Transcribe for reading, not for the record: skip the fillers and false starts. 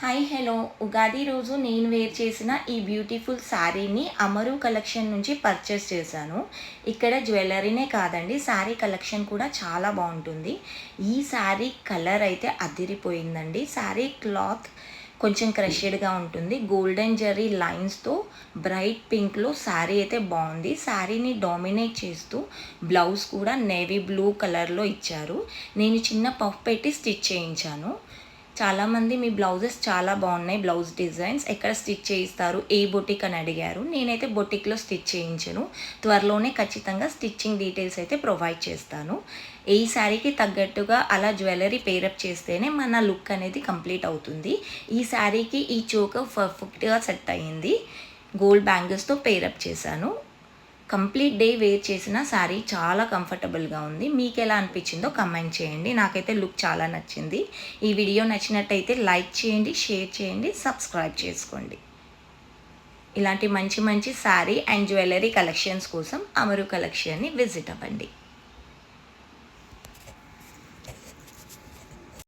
Hi hello Ugadi రోజు నేను wear చేసిన ఈ బ్యూటిఫుల్ శారీని అమరు కలెక్షన్ నుంచి పర్చేస్ చేశాను. ఇక్కడ జ్యువెలరీనే కాదండి, శారీ కలెక్షన్ కూడా చాలా బాగుంటుంది. ఈ శారీ కలర్ అయితే అదిరిపోయిందండి. శారీ క్లాత్ కొంచెం క్రషెడ్గా ఉంటుంది. గోల్డెన్ జరీ లైన్స్తో బ్రైట్ పింక్లో శారీ అయితే బాగుంది. శారీని డామినేట్ చేస్తూ బ్లౌజ్ కూడా నేవీ బ్లూ కలర్లో ఇచ్చారు. నేను చిన్న పఫ్ పెట్టి స్టిచ్ చేయించాను. చాలామంది మీ బ్లౌజెస్ చాలా బాగున్నాయి, బ్లౌజ్ డిజైన్స్ ఎక్కడ స్టిచ్ చేయిస్తారు, ఏ బొటిక్ అని అడిగారు. నేనైతే బొటిక్లో స్టిచ్ చేయించను. త్వరలోనే ఖచ్చితంగా స్టిచ్చింగ్ డీటెయిల్స్ అయితే ప్రొవైడ్ చేస్తాను. ఈ శారీకి తగ్గట్టుగా అలా జ్యువెలరీ పేరప్ చేస్తేనే మన లుక్ అనేది కంప్లీట్ అవుతుంది. ఈ శారీకి ఈ చోక పర్ఫెక్ట్గా సెట్ అయ్యింది. గోల్డ్ బ్యాంగిల్స్తో పేరప్ చేశాను. కంప్లీట్ డే వేర్ చేసిన శారీ చాలా కంఫర్టబుల్గా ఉంది. మీకు ఎలా అనిపించిందో కమెంట్ చేయండి. నాకైతే లుక్ చాలా నచ్చింది. ఈ వీడియో నచ్చినట్టయితే లైక్ చేయండి, షేర్ చేయండి, సబ్స్క్రైబ్ చేసుకోండి. ఇలాంటి మంచి మంచి శారీ అండ్ జ్యువెలరీ కలెక్షన్స్ కోసం అమరు కలెక్షన్ని విజిట్ అవ్వండి.